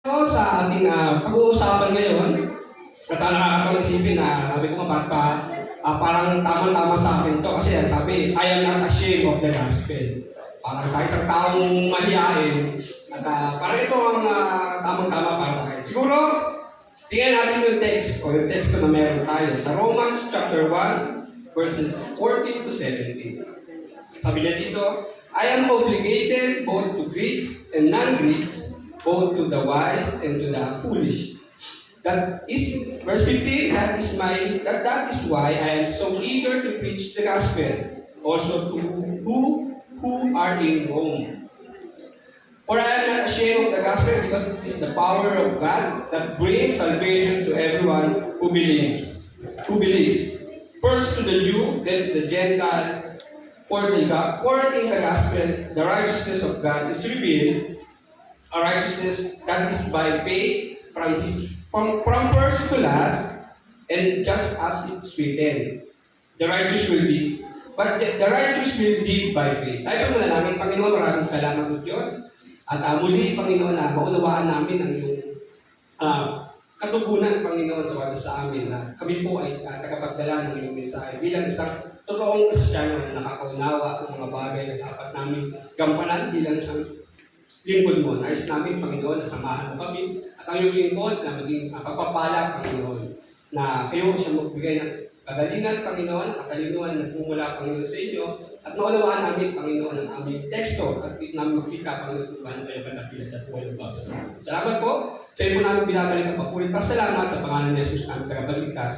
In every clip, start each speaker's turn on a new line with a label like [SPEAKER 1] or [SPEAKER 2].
[SPEAKER 1] Sa ating pag-uusapan ngayon, at nakakatawang isipin na sabi ko nga ba't pa parang tamang-tama sa akin to kasi sabi, I am not ashamed of the gospel. Parang sa isang taong mahihain at parang ito ang tamang-tama para sa akin. Siguro, tingnan natin yung text o yung text na meron tayo sa Romans chapter 1 verses 14 to 17. Sabi niya dito, I am obligated both to Greeks and non-Greeks, both to the wise and to the foolish. That is, verse 15, that is why I am so eager to preach the gospel, also to who are in Rome. For I am not ashamed of the gospel because it is the power of God that brings salvation to everyone who believes. First to the Jew, then to the Gentile. For in the gospel, the righteousness of God is revealed, a righteousness that is by faith from first to last, and just as it's written, the righteous will live, but the righteous will live by faith. Tayo muna namin, Panginoon, maraming salamat po Diyos. At muli, Panginoon, na maunawaan namin ang iyong katugunan, Panginoon, sa amin na kami po ay tagapagdala ng iyong mensahe bilang isang totoong Kristiyano na nakakaunawa ng mga bagay na dapat namin gampanan bilang isang lingkod mo. Nais namin, Panginoon, na samahan mo kami at ang iyong lingkod na maging pagpapala, Panginoon, na kayo siya magbigay ng kagalingan, Panginoon, katalinuhan na nagmumula, Panginoon, sa inyo at maunawaan namin, Panginoon, ang aming teksto at namin makita, Panginoon, kung paano kayo katapila sa buhay ng bawat sa amin. Salamat po. Sa iyo po namin binabalik ang papulit. Pasalamat sa pangalan ni Jesus namin tagapagligtas.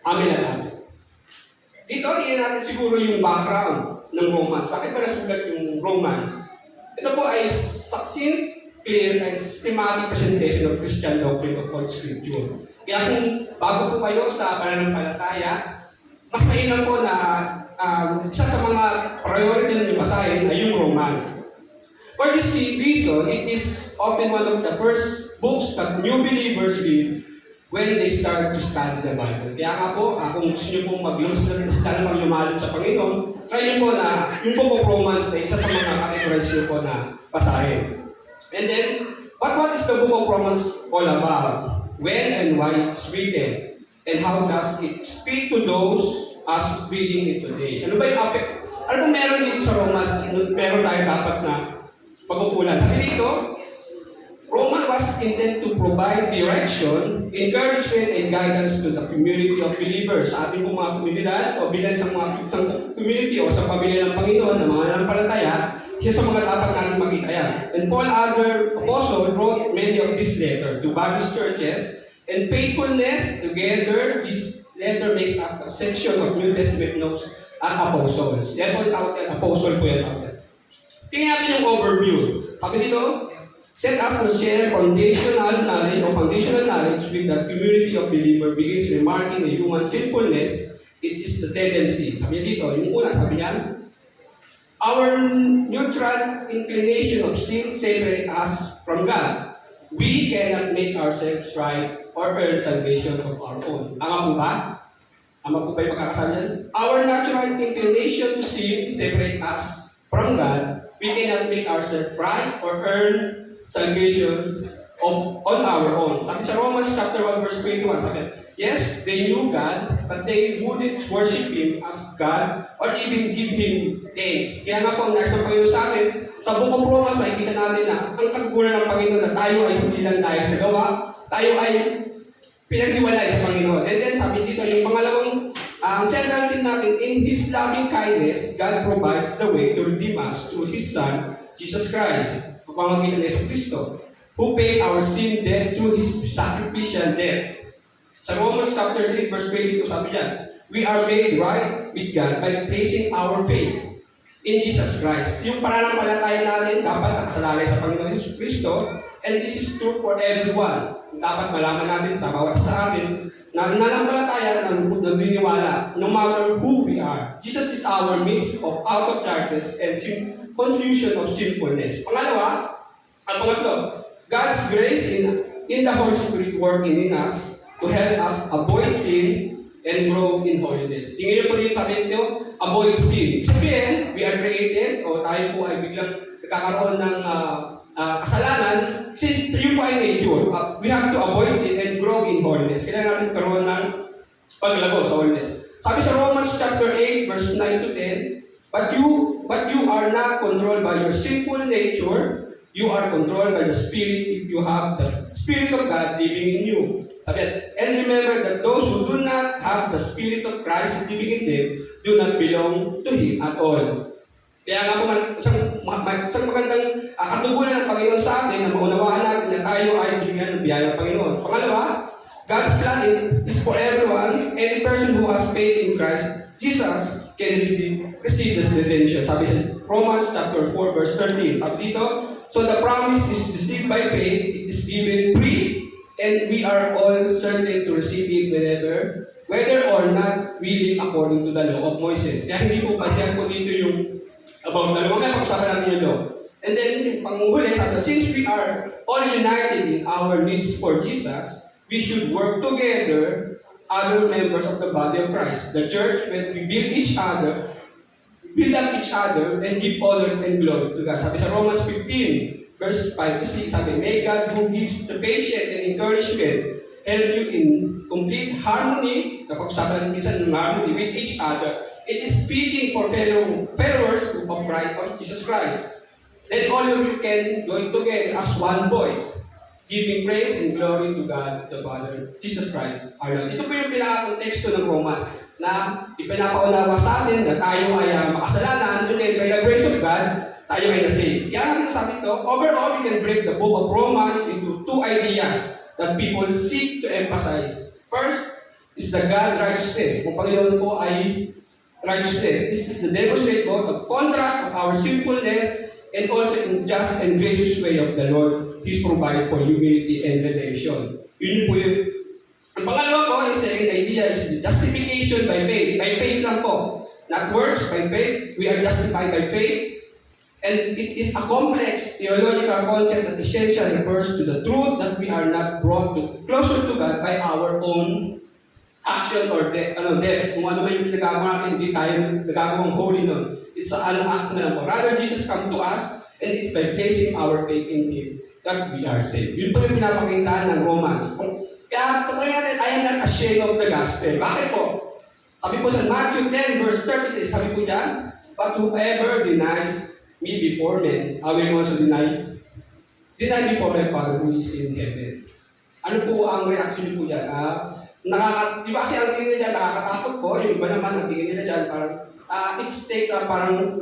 [SPEAKER 1] Amen at amen. Dito, tingnan natin siguro yung background ng Romans. Bakit ba nasulat yung Romans? Ito po ay succinct, clear, and systematic presentation of Christian doctrine of all Scripture. Kaya kung bago po kayo sa pananampalataya, mas mainam po na isa sa mga priority na basahin ay yung Romans. For this reason, it is often one of the first books that new believers read when they start to study the Bible. Kaya nga po, kung gusto nyo pong lumalim sa Panginoon, try nyo po na yung book of Romans na isa sa mga categories nyo po na basahin. And then, what is the book of Romans all about? When and why it's written? And how does it speak to those as reading it today? Ano ba yung ano ba meron dito sa Romans? Meron tayo dapat na pagkukulan. Sabi dito, Romans was intended to provide direction, encouragement, and guidance to the community of believers. Sa ating mga komunidad o bilang sa mga isang community o sa pamilya ng Panginoon na mga nanampalataya, siya sa mga dapat natin makita yan. And Paul, other apostle, wrote many of these letters to various churches, and faithfulness together, this letter makes us a section of New Testament notes at apostles. Yan po ang tawag yan, apostle po yan tawag yan. Tingnan natin yung overview. Sabi dito, set us to share foundational knowledge with the community of believers begins remarking the human sinfulness. It is the tendency. Sabi niya dito, yung una, sabi niya, our neutral inclination of sin separate us from God. We cannot make ourselves right or earn salvation of our own. Tama po ba? Tama po ba yung pagkakasama niyan? Our natural inclination to sin separate us from God. We cannot make ourselves right or earn salvation on our own. Sabi sa Romans chapter 1 verse 21, sabi, yes, they knew God, but they wouldn't worship Him as God or even give Him thanks. Kaya nga po, nais ng Panginoon sa atin, sa book of Romans, makikita natin na ang katugunan ng Panginoon na tayo ay hindi lang dahil sa gawa, tayo ay pinaghiwalay sa Panginoon. And then sabi dito, yung pangalawang central theme natin, in His loving kindness, God provides the way to redeem us through His Son, Jesus Christ. Pamamagitan ni Yesu Cristo, who paid our sin debt through His sacrificial death. Sa Romans chapter 3, verse 22, sabi niya, we are made right with God by placing our faith in Jesus Christ. Yung pananampalataya natin, dapat nakasalalay sa Panginoon Yesu Cristo, and this is true for everyone. Dapat malaman natin sa bawat sa atin na nananampalataya ng nagdiniwala, no matter who we are. Jesus is our means of out of darkness and confusion of sinfulness. Pangalawa, ang pangatlo, God's grace in the Holy Spirit working in us to help us avoid sin and grow in holiness. Tingnan niyo po dito sabi nito, avoid sin. Sabihin, we are created o tayo po ay biglang nagkakaroon ng kasalanan, since yun po ay nature, we have to avoid sin and grow in holiness. Kailangan natin karoon ng paglago sa holiness. Sabi sa Romans chapter 8, verse 9 to 10, but you are not controlled by your sinful nature, you are controlled by the Spirit if you have the Spirit of God living in you. And remember that those who do not have the Spirit of Christ living in them do not belong to Him at all. Kaya nga po, isang magandang katugunan ng Panginoon sa atin na maunawaan natin na tayo ay bigyan ng biyaya ng Panginoon. Pangalawa, God's plan is for everyone. Any person who has faith in Christ Jesus can receive this redemption. Sabi sa Romans chapter 4 verse 13. Sabi dito, so the promise is received by faith, it is given free, and we are all certain to receive it whether or not we live according to the law of Moses. Kaya hindi po pasiyan po dito yung about the law. Kaya pag-usapan natin yung law. And then, yung panghuli, sabi, since we are all united in our needs for Jesus, we should work together, other members of the body of Christ. The church, when we build up each other, and give honor and glory to God. Sabi sa Romans 15, verse 5 to 6, sabi, may God who gives the patient and encouragement help you in complete harmony, kapag sabi minsan ng harmony with each other. It is fitting for followers of Christ, of Jesus Christ. Then all of you can join together as one voice, giving praise and glory to God the Father, Jesus Christ, our Lord. Ito po yung pinaka-konteksto ng Romans na ipinapaunawa sa atin na tayo ay makasalanan, and then by the grace of God, tayo ay nasave. Kaya natin sabi ito, overall, we can break the book of Romans into two ideas that people seek to emphasize. First is the God righteousness. Kung Panginoon po ay righteousness. This is the demonstrate both of contrast of our sinfulness and also in just and gracious way of the Lord. He's provided for humility and redemption. Yun po yun. Ang pangalawa po, yung second idea is justification by faith. By faith lang po. Not works, by faith. We are justified by faith. And it is a complex theological concept that essentially refers to the truth that we are not brought closer to God by our own action or death. Kung ano man yung pinagagawa natin, hindi tayo nagagawang holy nun. It's an act na lang po. Rather, Jesus come to us, and it's by placing our faith in Him that we are saved. Yun po yung pinapakita ng Romans. Kaya, totoo natin, I am not ashamed of the gospel. Bakit po? Sabi po sa Matthew 10, verse 33, sabi po dyan, but whoever denies me before men, I will also deny before my Father who is in heaven. Ano po ang reaction niyo po dyan? Iba kasi ang tingin nila dyan, nakakatakot po. Yung iba naman, ang tingin nila dyan, parang it takes parang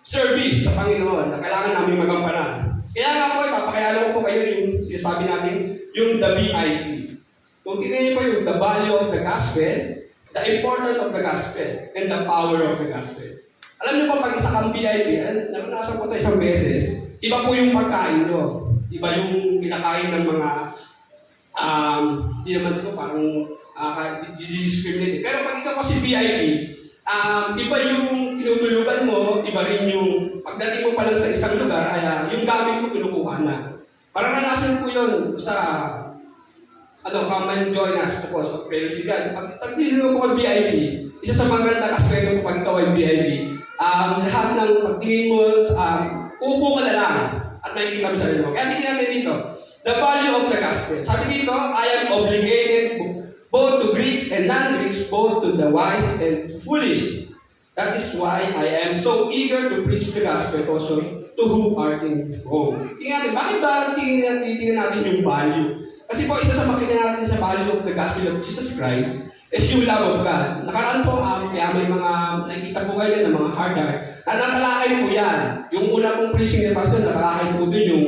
[SPEAKER 1] service sa Panginoon na kailangan namin magampanan. Kaya nga po, ipapakilala ko po kayo yung sinasabi natin, yung the VIP. Kung tingnan niyo po yung the value of the gospel, the importance of the gospel, and the power of the gospel. Alam niyo po, pag isa kang VIP, naranasan ko ito isang beses, iba po yung pagkain nyo. Iba yung pinakain ng mga di naman sila parang discriminate. Pero pag ikaw kasi VIP, iba yung tinutulugan mo, iba rin yung pagdating mo pa lang sa isang lugar, ay yung gamit mo kinukuha na. Parang nanasan po yun sa come and join us, suppose, pag-fellowship yan. Pag tinulungan mo ko VIP, isa sa mga ganda aspecto ko pag ikaw ay VIP, lahat ng pagtingin mo, upo ka na lang at makikita mo sa sarili mo. Kaya tingin natin dito, the value of the gospel. Sabi dito, I am obligated both to Greeks and non-Greeks, both to the wise and foolish. That is why I am so eager to preach the gospel also to who are in Rome. Tingnan natin, bakit ba tingnan natin yung value? Kasi po, isa sa makikita natin sa value of the gospel of Jesus Christ is yung love of God. Nakaraan po, kaya may mga, nakikita po kayo ng mga hard heart, na nakalakay po yan. Yung una pong preaching ni Pastor, nakalakay po dun yung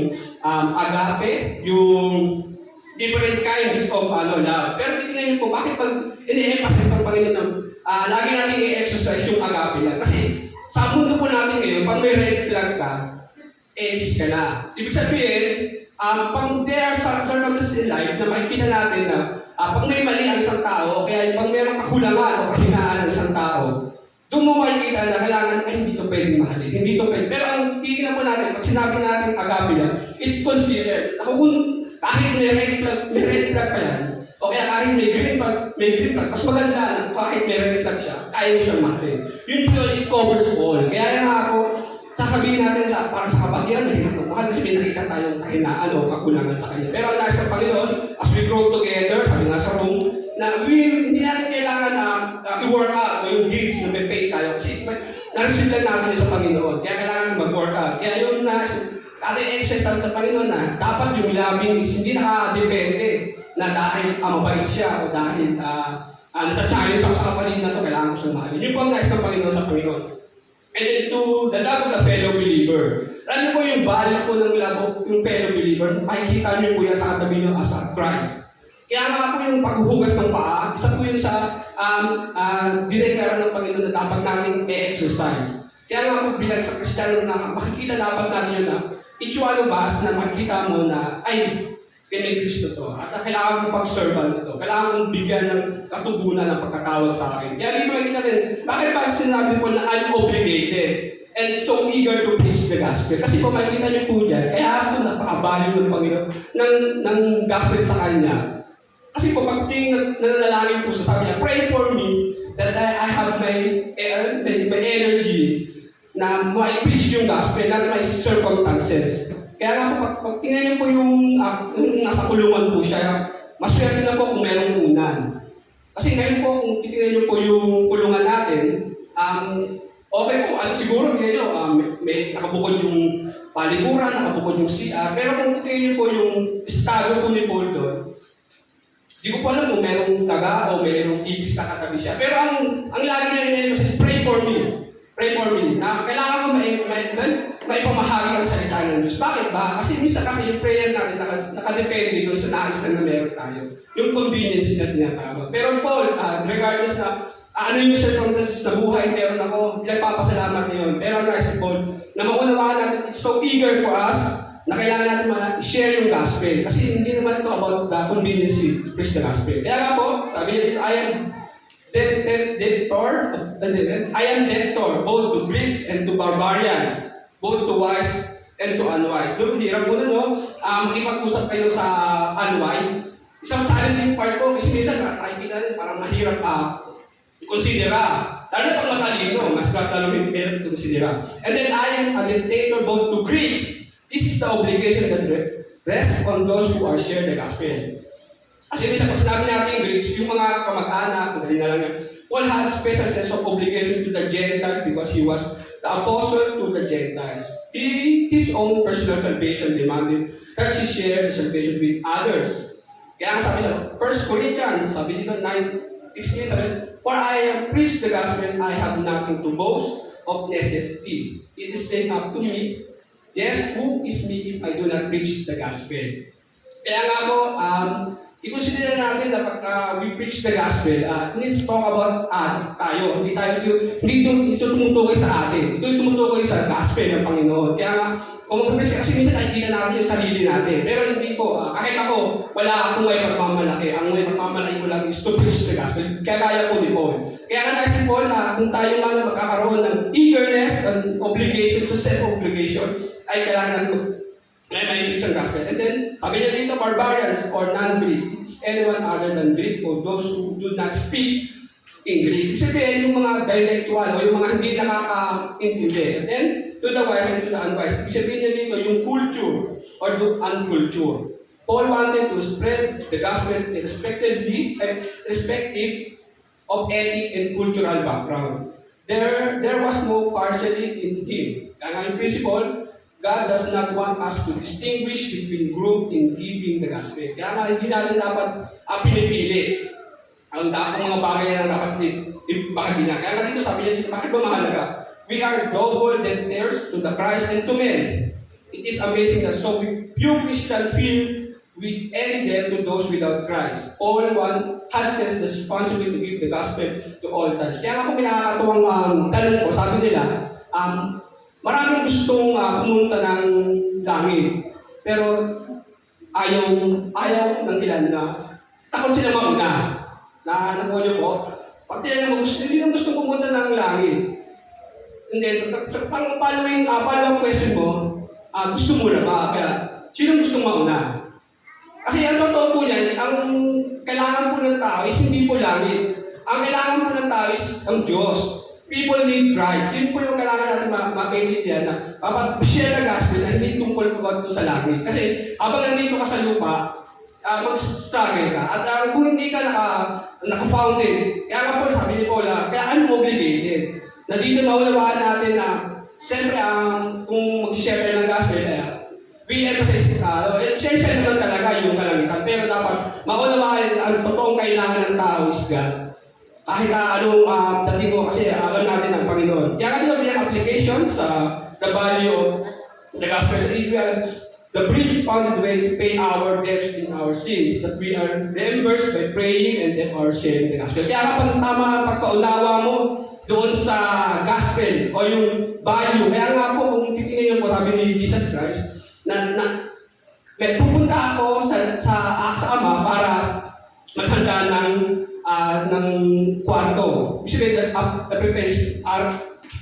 [SPEAKER 1] agape, yung different kinds of love. Pero titingnan niyo po, bakit pag ini-emphasize ng Panginoon lagi natin i-exercise yung agape lang? Kasi sa mundo po natin ngayon, pag may red flag ka, kiss ka na. Ibig sabihin, pag there are circumstances in life na makikita natin na pag may mali ang isang tao, kaya pag mayroong kakulangan o kahinaan ng isang tao, doon mo makikita na kailangan, hindi ito pwedeng mahalin, hindi ito pwedeng. Pero ang titignan po natin, pag sinabi natin agape lang, it's considered. Ako kung kahit may red flag pa yan, o kaya kahit may green flag, mas maganda na kahit may red flag siya, kaya mo siyang mahalin. Yun po yun, it covers all. Kaya nga ako, sasabihin natin para sa kapatiran, mahirap magmahal kasi may nakita tayong kahinaan o kakulangan sa kanya. Pero ang nais ng Panginoon, as we grow together, sabi nga sa Rome, na hindi natin kailangan i-work out o yung gigs na may pay tayo. Kasi na-receive lang natin sa Panginoon. Kaya kailangan mag-work out. Kaya yung ating exercise sa Panginoon na dapat yung loving is hindi nakadepende na dahil mabait siya o dahil nata-challenge ako sa kapatid na ito, kailangan ko siyang mahalin. Yun po ang nais ng Panginoon sa Panginoon. And then to the love of the fellow believer. Alam niyo po yung value po ng love of yung fellow believer, makikita niyo po yan sa katabi niyo as a Christ. Kaya nga po yung paghuhugas ng paa, isa po yun sa dineklara ng Panginoon na dapat natin i-exercise. Kaya nga po bilang sa Kristiyano na makikita dapat natin yun na itsualubas na makikita mo na ay, kay Kristo to. At kailangan kong pag-servan ito. Kailangan kong bigyan ng katugunan ng pagkatawag sa akin. Kaya dito makikita din, bakit ba sinabi po na unobligated and so eager to preach the gospel? Kasi po makikita niyo po dyan, kaya po napaka-value ng Panginoon ng gospel sa Kanya. Kasi po pag nanalangin po sa sabi niya, pray for me that I have my energy na ma-preach yung gospel, not my circumstances. Kaya nga po, pag tingnan niyo po yung nasa kulungan po siya, maswerte na po kung merong unan. Kasi ngayon po, kung titingnan niyo po yung kulungan natin, okay po, siguro tingnan niyo, may nakabukod yung palikuran, nakabukod yung CR, pero kung titingnan niyo po yung estado po ni Paul doon, di ko po alam kung merong taga o merong ibis na katabi siya. Pero ang lagi niya rin is pray for me. Pray for me. Na kailangan ko maipamahagi ang salita ng Diyos. Bakit ba? Kasi minsan kasi yung prayer natin nakadepende doon sa nais na meron tayo. Yung convenience na tinatawag. Pero Paul, regardless na ano yung circumstances sa buhay meron ako, pinagpapasalamat na yun. Pero nais si Paul, na maunawaan natin, it's so eager for us na kailangan natin i-share yung gospel. Kasi hindi naman ito about the convenience to preach the gospel. Kaya nga po, sabi niya dito, I am debtor both to Greeks and to barbarians, both to wise and to unwise. Doon, hirap mo na, no? Makipag-usap kayo sa unwise. Isang challenging part po, kasi minsan, nakikita rin, parang mahirap konsidera. Lalo na pag matalino, mas lalo mahirap konsidera. And then, I am a dictator both to Greeks. This is the obligation that rests on those who are share the gospel. Kasi minsan, pag sinabi natin Greeks, yung mga kamag-anak, madali na lang yan, Paul had special sense of obligation to the Gentiles because he was the apostle to the Gentiles. His own personal salvation demanded that he share the salvation with others. Kaya sabi sa 1 Corinthians, sabi dito 9:16, sabi, for I have preached the gospel, I have nothing to boast of necessity. It is then up to me. Yes, who is me if I do not preach the gospel? Kaya nga po, i-consider natin na pag we preach the gospel, let's talk about tayo. Hindi ito tumutukoy sa atin. Ito tumutukoy sa gospel ng Panginoon. Kaya nga, kung mag-preach kasi minsan nakikita natin yung sarili natin. Pero hindi po, kahit ako, wala akong may pagmamalaki. Ang may pagmamalaki ko lang is to preach the gospel. Kaya kaya po ni Paul. Kaya nga nais ni Paul na kung tayo man magkakaroon ng eagerness and obligation, so self-obligation, ay kailangan natin may preach ang gospel. And then, sabi niya dito, barbarians or non-Greeks. It's anyone other than Greek or those who do not speak English. Ibig sabihin, yung mga dialectual o yung mga hindi nakaka-intindi. And then, to the wise and to the unwise. Ibig sabihin niya dito, yung culture or the unculture. Paul wanted to spread the gospel irrespective of ethnic and cultural background. There was no partiality in him. Kaya yung principle, God does not want us to distinguish between group in giving the gospel. Kaya nga, hindi natin dapat pinipili ang mga bagay na dapat ibahagi na. Kaya nga dito, sabi niya dito, bakit ba mahalaga? We are double debtors to the Christ and to men. It is amazing that so few Christians feel with any debt to those without Christ. Paul had says the responsibility to give the gospel to all times. Kaya nga po pinakakatuwang tanong ko, sabi nila, maraming gustong pumunta ng langit. Pero ayaw ng ilan na takot sila mauna. Nakuha niyo po? Pag tinanong mo, hindi na gustong pumunta ng langit. And then, follow-up question mo, gusto mo na ba? Kaya, sino gustong mauna? Kasi ang totoo po niyan, ang kailangan po ng tao is hindi po langit. Ang kailangan po ng tao is ang Diyos. people need Christ. Yun po yung kailangan natin ma-maintindihan na share the gospel na hindi tungkol po ito sa langit. Kasi habang nandito ka sa lupa, mag-struggle ka. At kung hindi ka naka-founded, kaya nga po sabi ni Paula, kaya I'm obligated. Na dito maunawaan natin na siyempre kung mag-share tayo ng gospel, we emphasize, essential naman talaga yung kalangitan. Pero dapat maunawaan ang totoong kailangan ng tao is God. Kahit anong dating mo, kasi alam natin ang Panginoon. Kaya nga din yung application sa the value of the gospel. If we are the bridge found the way to pay our debts in our sins, that we are reimbursed by praying and then our sharing the gospel. Kaya kapag tama ang pagkaunawa mo doon sa gospel o yung value. Kaya nga po, kung titingnan niyo po, sabi ni Jesus Christ, pupunta ako sa Ama para maghanda ng kwarto. Ibig sabihin,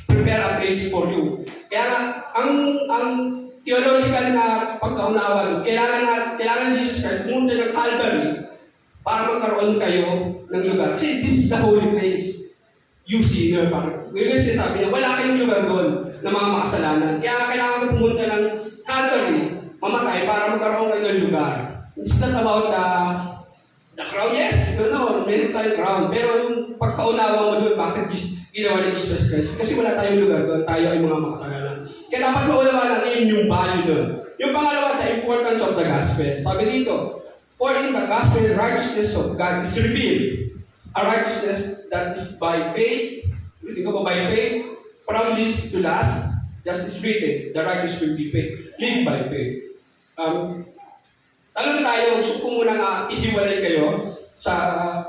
[SPEAKER 1] prepare a place for you. Kaya nga, ang theological na pagkaunawa doon, kailangan Jesus Christ pumunta ng Calvary para magkaroon kayo ng lugar. Kasi this is the holy place. You sinner, parang yung sinasabi niya, wala kayong lugar doon na mga makasalanan. Kaya kailangan ko pumunta ng Calvary, mamatay para magkaroon kayo ng lugar. It's not about the crown, yes, meron tayong crown. Pero yung pagkaunawa mo doon, bakit ginawa ni Jesus Christ? Kasi wala tayong lugar doon, tayo ay mga makasalanan. Kaya dapat maunawa natin yung value doon. Yung pangalawa, the importance of the gospel. Sabi dito, for in the gospel, righteousness of God is revealed. A righteousness that is by faith, think about by faith, from this to last, just is written, the righteous will be faith, live by faith. Talon tayo, gusto ko muna ihiwalay kayo sa,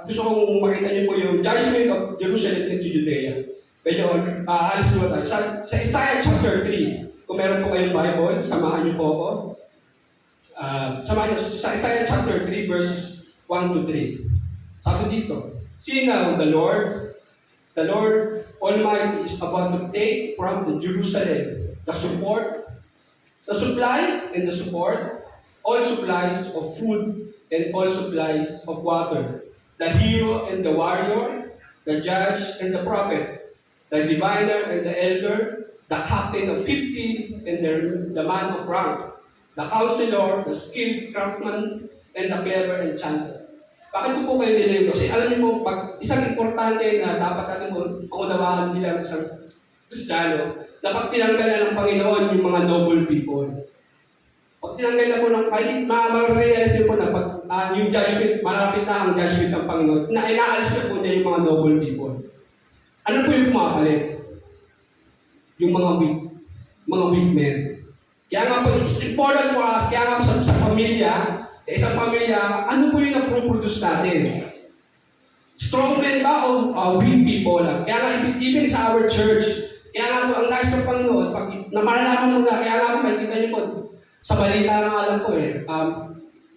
[SPEAKER 1] gusto kong makita niyo po yung judgment of Jerusalem into Judea. Medyo alis po tayo. Sa Isaiah chapter 3, kung meron po kayong Bible, samahan niyo po ako. Samahan niyo sa Isaiah chapter 3, verses 1 to 3. Sabi dito, see now the Lord Almighty is about to take from the Jerusalem the supply and the support, all supplies of food and all supplies of water, the hero and the warrior, the judge and the prophet, the diviner and the elder, the captain of 50 and the man of rank, the counselor, the skilled craftsman, and the clever enchanter. Bakit ko po kayo nilito? Kasi alam niyo po, isang importante na dapat natin maunawaan bilang isang Kristiyano, dapat tinanggal na ng Panginoon yung mga noble people. Pag tinanggal na po ng ma-realize niyo po na pag yung judgment, malapit na ang judgment ng Panginoon, inaalis na po niya yung mga noble people. Ano po yung pumapalit? Yung mga weak men. Kaya nga po, it's important for us, kaya nga po sa pamilya, sa isang pamilya, ano po yung na-produce natin? Strong men ba o weak people lang? Kaya nga, even sa our church, kaya nga po, ang nais ng Panginoon, pag malalaman mo na, kaya nga po, makikita niyo po, sa balita na alam ko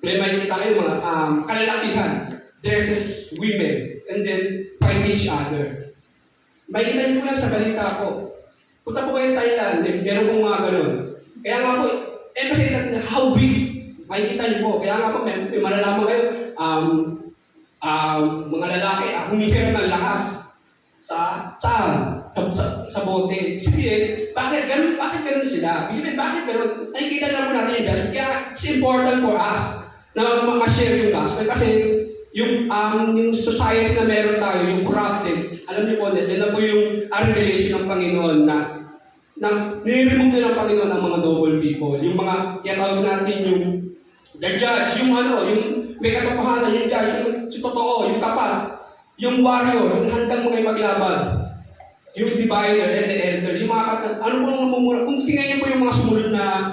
[SPEAKER 1] may makikita kayo mga kalalakihan, dresses women, and then find each other. Makikita niyo po yan sa balita ko. Punta po kayo Thailand, meron pong mga ganun. Kaya nga po, emphasis natin how weak. Makikita niyo po, kaya nga po, may malalaman kayo, mga lalaki, humihiram ng lakas sa bote. Sabihin, bakit ganun sila? Sabihin, bakit ganun? Nakikita na po natin yung gospel. Kaya it's important for us na ma-share yung gospel. Kasi yung society na meron tayo, yung corrupted, alam niyo po, yan na po yung revelation ng Panginoon na nire-remove na ng Panginoon ang mga noble people. Yung mga, tinatawag natin yung the judge, yung may katotohanan, yung judge, yung totoo, yung tapat, yung warrior, yung handang mo kayo maglaban, yung diviner and the elder, yung mga ano po ang mamumura. Kung tingnan niyo po yung mga sumunod na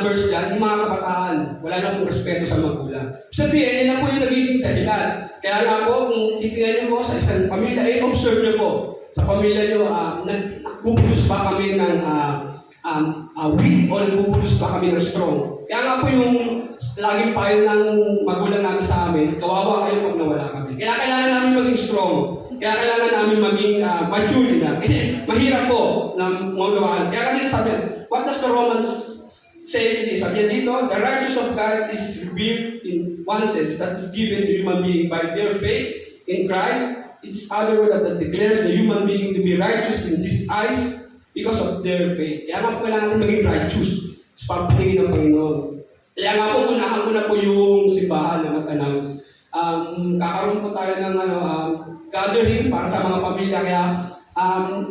[SPEAKER 1] verse dyan, yung mga kabataan, wala na pong respeto sa magulang. Sabihin, yan na po yung nagiging dahilan. Kaya nga po, kung titingnan niyo po sa isang pamilya, observe niyo po, sa pamilya niyo, nagpuputus ba kami ng weak o nagpuputus ba kami ng strong? Kaya nga po yung laging payo ng magulang namin sa amin, kawawa kayo pag nawala kami. Kaya kailangan namin maging strong. Kaya kailangan namin maging mature na. Kasi mahirap po na magawaan. Kaya kanina sabi, what does the Romans say it is? Sabi dito, the righteousness of God is revealed in one sense, that is given to human being by their faith in Christ It's other word that declares the human being to be righteous in His eyes because of their faith. Kaya nga po kailangan natin maging righteous sa pagpapalingin ng Panginoon. Kaya nga po, unahan ko na po yung simbahan na mag-announce. Kakaroon po tayo ng gathering para sa mga pamilya. Kaya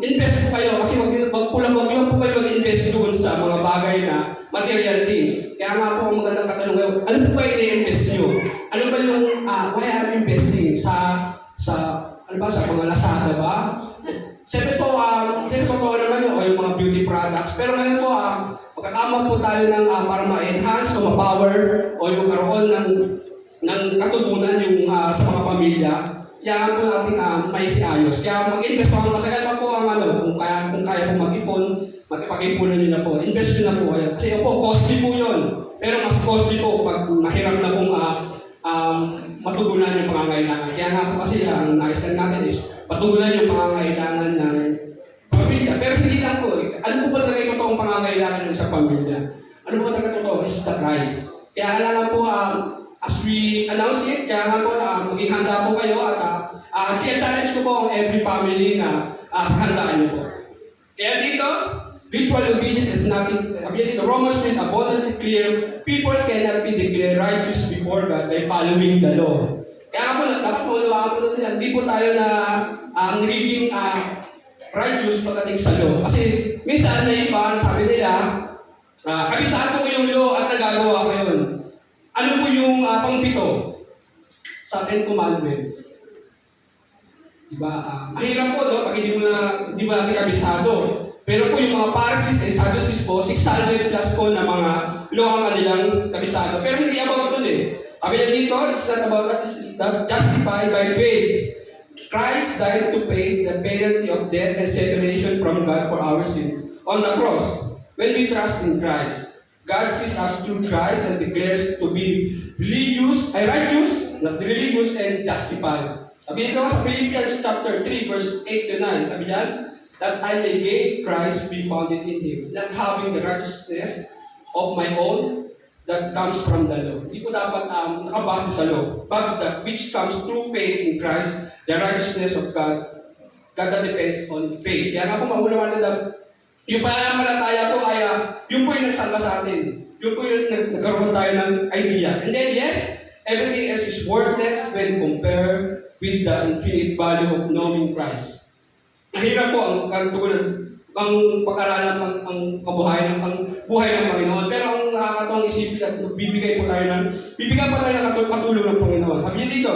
[SPEAKER 1] invest po kayo kasi wag lang po kayo mag-invest doon sa mga bagay na material things. Kaya nga po, ang magandang katanungan, ano po ba i-invest nyo? Ano ba yung, why are you investing sa mga Lazada ba? Siyempre po, naman yun, o yung mga beauty products. Pero ngayon po, magkakama po tayo ng para ma-enhance o ma-power o yung karoon ng katugunan yung sa mga pamilya. Yan po natin maisiayos. Kaya mag-invest po, matagal pa po kung kaya po mag-ipon, mag-ipag-ipunan nyo na po. Invest nyo na po kayo. Kasi po, costly po yun. Pero mas costly po pag mahirap na pong matugunan yung pangangailangan. Kaya nga po kasi ang nais natin is matugunan yung pangangailangan ng pamilya. Pero hindi lang po. Ano po ba talaga yung totoong pangangailangan ng isang pamilya? Ano po ba talaga totoo? Is the Christ. Kaya kailangan po, as we announce it, kaya nga po, maging handa po kayo at challenge ko po ang every family na paghandaan niyo po. Kaya dito, ritual obedience is nothing. The Romans made abundantly clear, people cannot be declared righteous before God by following the law. Kaya nga po, dapat po ulawaan po natin yan. Hindi po tayo na nagiging righteous pagdating sa law. Kasi minsan na iba, sabi nila, kabisado ko yung law at nagagawa ko yun. Ano po yung pang-pito sa Ten Commandments? Diba? Mahirap po, no? Pag hindi mo natin kabisado. Pero po yung mga Pharisees and Sadducees po, 600 plus po na mga law ang kanilang kabisado. Pero hindi about ito eh. Sabi na dito, it's not about that, it's not justified by faith. Christ died to pay the penalty of death and separation from God for our sins on the cross. When we trust in Christ, God sees us through Christ and declares to be righteous, not religious, and justified. Sabi nito sa Philippians chapter 3, verse 8 to 9, sabi niyan, that I may gain Christ, be founded in Him, not having the righteousness of my own that comes from the law. Hindi po dapat nakabase sa law, but that which comes through faith in Christ, the righteousness of God that depends on faith. Kaya nga po maulawan na yung pananampalataya po ay yung po yung nagsalba sa atin. Yung po yung nagkaroon tayo ng idea. And then yes, everything else is worthless when compared with the infinite value of knowing Christ. Mahirap po ang pag-aralan ang kabuhayan ng buhay ng Panginoon. Pero ang nakakatawang isipin at bibigyan po tayo ng katulong ng Panginoon. Sabi niya dito,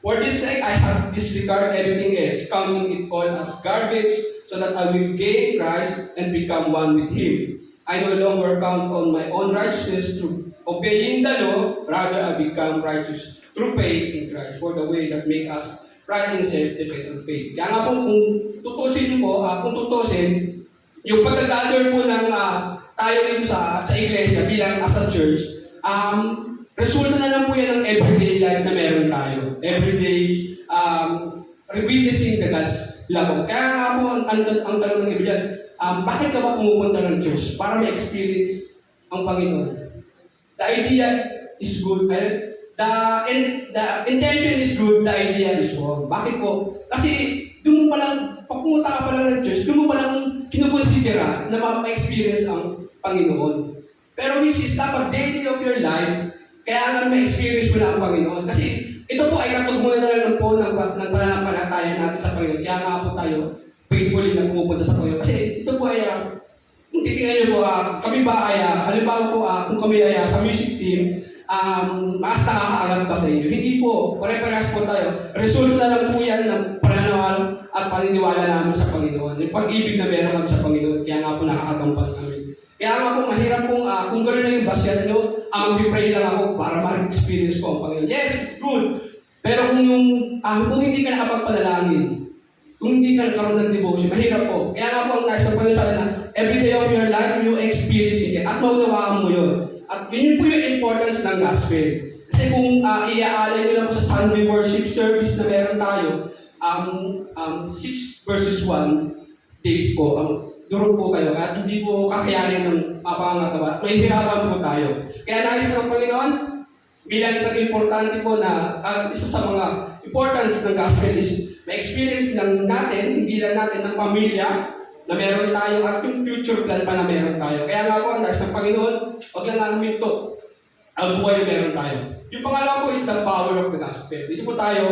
[SPEAKER 1] for this sake, I have disregarded everything else, counting it all as garbage, so that I will gain Christ and become one with Him. I no longer count on my own righteousness through obeying the law, rather I become righteous through faith in Christ, for the way that make us right in self-dependent on faith. Kaya nga po, kung tutusin, yung pagka-gather po ng tayo dito sa iglesia bilang as a church, resulta na lang po yan ng everyday life na meron tayo. Everyday witnessing the God's love. Kaya nga po, ang tanong ng iba dyan, bakit ka ba pumupunta ng church? Para ma-experience ang Panginoon. The idea is good. The intention is good, the idea is wrong. Bakit po? Kasi doon mo palang, pag pumunta ka pa lang ng church, doon mo palang kinukonsidera na ma-experience ang Panginoon. Pero which is dapat daily of your life, kaya nga ma-experience mo na ang Panginoon. Kasi ito po ay katugmulan na lang po ng pananampalataya natin sa Panginoon. Kaya nga po tayo faithfully na pumupunta sa Panginoon. Kasi ito po ay, kung titingnan niyo po, kami ba ay, halimbawa po, kung kami ay sa music team, mas nakakaalam ba sa inyo? Hindi po. Pare-parehas po tayo. Result na lang po yan ng pananaw at paniniwala namin sa Panginoon. Yung pag-ibig na meron kami sa Panginoon. Kaya nga po nakakagampal kami. Kaya nga po mahirap pong, kung gano'n lang yung basyan nyo, mag-pray lang ako para ma-experience ko ang Panginoon. Yes, it's good. Pero kung hindi ka nakapagpanalangin, kung hindi ka nagkaroon ng devotion, mahirap po. Kaya nga po ang nais ng Panginoon sa akin na every day of your life, you experience it. At maunawaan mo yun. At yun po yung importance ng gospel. Kasi kung iaalay nyo lang po sa Sunday worship service na meron tayo, 6 verses 1 days po, durog po kayo. At hindi po kakayanin ng mapangatawa. May hirapan po tayo. Kaya nais ng Panginoon, bilang isang importante po na isa sa mga importance ng gospel is ma-experience lang natin, hindi lang natin ng pamilya na meron tayo at yung future plan pa na meron tayo. Kaya nga po, ang dahil sa Panginoon, huwag lang namin ito ang buhay na meron tayo. Yung pangalawa po is the power of the gospel. Dito po tayo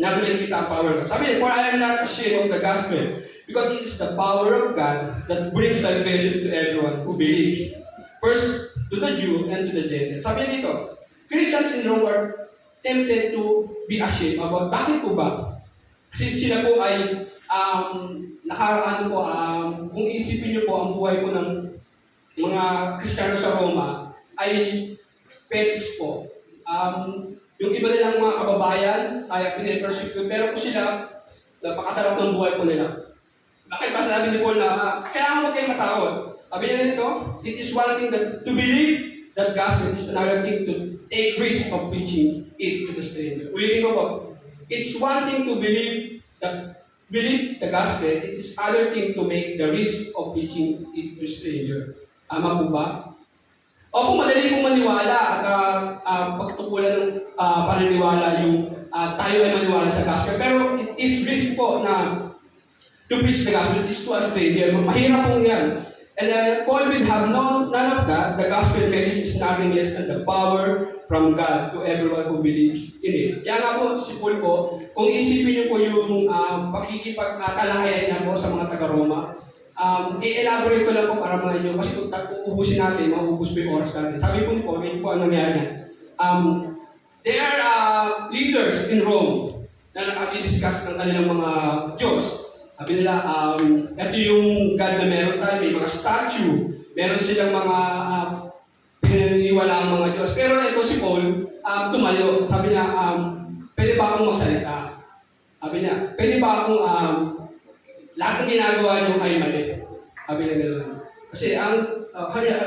[SPEAKER 1] natin kita ang power of God. Sabi niya, for I am not ashamed of the gospel because it is the power of God that brings salvation to everyone who believes. First, to the Jew and to the Gentile. Sabi niya dito, Christians in Rome are tempted to be ashamed about bakit po ba? Kasi sila po ay kung iisipin niyo po ang buhay po ng mga Kristiyano sa Roma ay petics po. Yung iba nilang mga kababayan ay pinipersecute, pero po sila napakasarap ng buhay po nila. Bakit ba sabi ni Paul na kailangan huwag kayong matakot? Sabi niya nito, it is one thing that to believe that gospel is another thing to take risk of preaching it to the stranger. Ulitin ko po, it's one thing to believe the gospel, it is other thing to make the risk of preaching it to stranger. Tama po ba? Opo, madali pong maniwala at pagtukulan ng paniniwala yung tayo ay maniwala sa gospel. Pero it is risk po na to preach the gospel is to a stranger. Mahirap pong yan. And Paul will have none of that. The gospel message is nothing less than the power from God to everyone who believes in it. Kaya nga po, si Paul po, kung isipin niyo po yung pakikipagtalakayan niya po sa mga taga-Roma, i-elaborate ko lang po para mga inyo kasi kung ubusin natin, maubos po yung oras natin. Sabi po ni Paul, ito po ang nangyari niya. There are leaders in Rome na nakakidiscuss ng kanilang mga Diyos. Sabi nila, ito yung God na meron tayo, may mga statue, meron silang mga pinaniniwala ang mga Diyos. Pero ito si Paul, tumayo. Sabi niya, pwede ba akong magsalita? Sabi niya, pwede ba akong lahat ng ginagawa niyo ay mali. Sabi niya gano'n. Kasi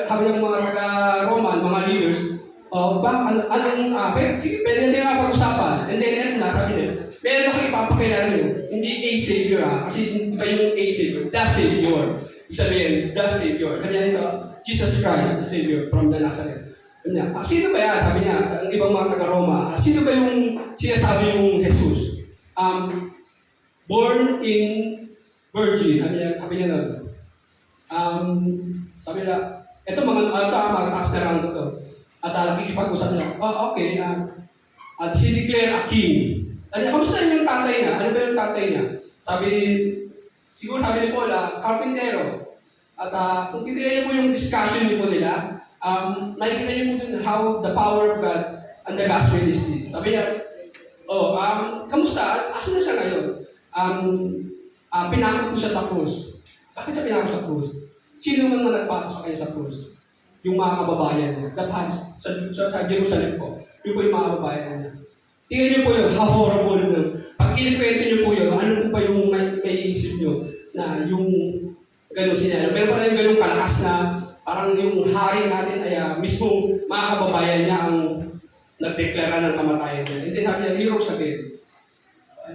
[SPEAKER 1] sabi ng mga taga-Roman, mga leaders, pwede natin nga pag-usapan. And then, eto na, sabi niya, meron ako ipapakilala niyo. Hindi a Savior kasi iba yung a Savior, the Savior. Ibig sabihin, the Savior. Sabi niya nito, Jesus Christ, the Savior from the Nazareth. Sabi niya, sino ba yan? Sabi niya, ang ibang mga taga-Roma, sino ba yung sinasabi yung Jesus? Born in virgin. Sabi niya nun. Sabi niya, ito mga taas na round ito. At nakikipag-usap niya, okay, at she declare a king. Sabi niya, kamusta yung tatay niya? Ano ba yung tatay niya? Siguro sabi ni Paul, carpintero. At kung titignan niyo po yung discussion niyo po nila, makikita niyo po dun how the power of God and the gospel is this. Sabi niya, kamusta? Asan na siya ngayon? Pinakot po siya sa krus. Bakit siya pinakot sa krus? Sino man na nagpako sa kanya sa krus? Yung mga kababayan niya. Sa Jerusalem po. Yung po yung mga kababayan niya. Tingnan niyo po yun, how horrible na. Pag inikwento niyo po yun, ano po ba yung may isip niyo na yung gano'n siya. Meron pa tayong gano'ng kalakas na parang yung hari natin ay mismong mga kababayan niya ang nagdeklara ng kamatayan niya. And then sabi niya, heroes again.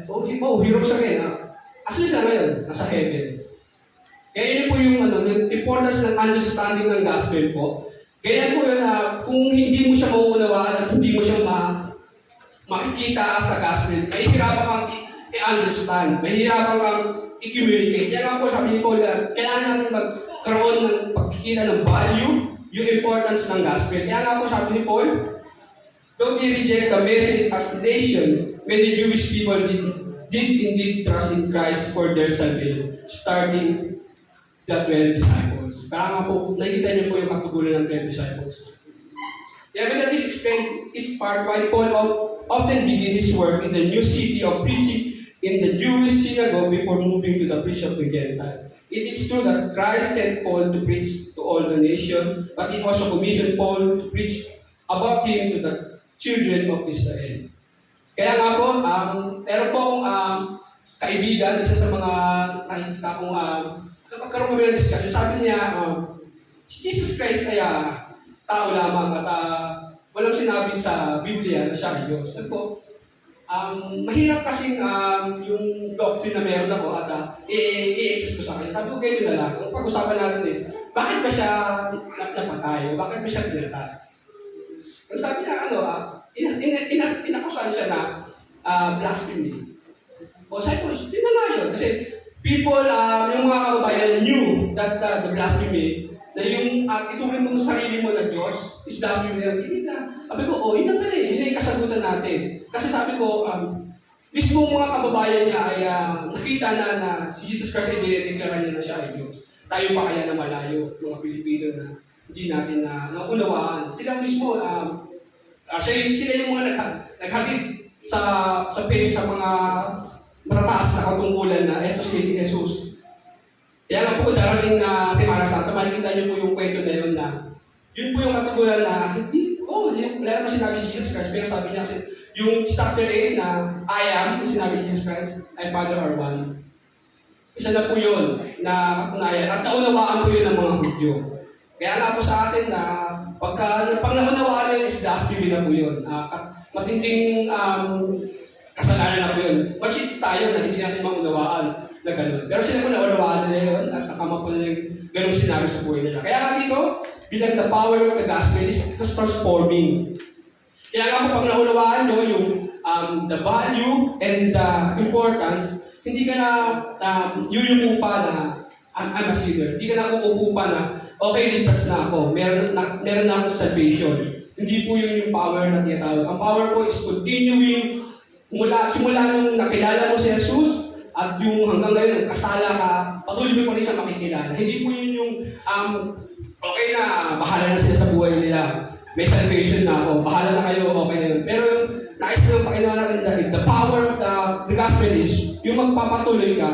[SPEAKER 1] Heroes again. Asli siya ngayon, nasa heaven. Kaya yun po yung importance ng understanding ng gospel po. Kaya po yun kung hindi mo siya mauunawaan at hindi mo siya makikita sa gospel, mahihirapan kang i-understand, mahihirapan kang i-communicate. Kaya nga po sabi ni Paul, kailangan natin magkaroon ng pagkikita ng value, yung importance ng gospel. Kaya nga po sabi ni Paul, though they reject the message as a nation, many Jewish people did indeed trust in Christ for their salvation, starting the 12 disciples. Kaya nga po, nakikita niyo po yung katugulan ng 12 disciples. The evidence explained is part why Paul often began his work in the new city of preaching in the Jewish synagogue before moving to the preaching of the Gentile. It is true that Christ sent Paul to preach to all the nation, but he also commissioned Paul to preach about him to the children of Israel. Kaya nga po, meron po akong kaibigan, isa sa mga nakikita kong magkaroon kami ng discussion. Sabi niya, si Jesus Christ ay tao lamang at walang sinabi sa Biblia na siya ay Diyos. Sabi ko, mahirap kasing yung doctrine na meron ako at i-access ko sa kanya. Sabi ko, ganyan na lang. Ang pag-usapan natin is, bakit ba siya napatay? Bakit ba siya pinatay? Ang sabi niya, inakusahan siya na blasphemy. O sabi ko, yun na nga yun. Kasi people, yung mga kababayan knew that the blasphemy, na yung ituring mo sa sarili mo na Diyos is blasphemy na hindi na. Sabi ko, yun na pala eh. Yun na yung kasagutan natin. Kasi sabi ko, mismo mga kababayan niya ay nakita na si Jesus Christ ay dinedeklara niya na siya ay Diyos. Tayo pa kaya na malayo, mga Pilipino na hindi natin naunawaan. Sila mismo, sila yung mga naghatid sa mga matataas na katungkulan na eto si Jesus. Kaya nga po darating na Semana Santa, makikita niyo po yung kwento na yun na yun po yung katungkulan na wala naman sinabi si Jesus Christ, pero sabi niya kasi yung chapter 8 na I am, yung sinabi ni Jesus Christ, I Father are one. Isa na po yun na katunayan at naunawaan po yun ng mga Hudyo. Kaya nga po sa atin na pag naunawaan yun is blasphemy na po yun. Matinding kasalanan na po yun. Machit tayo na hindi natin maunawaan na gano'n. Pero sila po naunawaan nila yun at nakama po nila yung gano'ng scenario sa buhay nila. Kaya nga dito, bilang the power of the gospel is transforming. Kaya nga po pag naunawaan nyo yung the value and the importance, hindi ka na yuyuko pa na I'm a sinner. Hindi ka na uupo pa na okay, ligtas na ako. Meron na akong salvation. Hindi po yun yung power na tinatawag. Ang power po is continuing simula nung nakilala mo si Jesus at yung hanggang ngayon nagkasala ka, patuloy mo pa rin siya makikilala. Hindi po yun yung okay na, bahala na sila sa buhay nila. May salvation na ako, bahala na kayo, okay na yun. Pero yung nais ko yung pakinawa natin na the power of the gospel is yung magpapatuloy ka.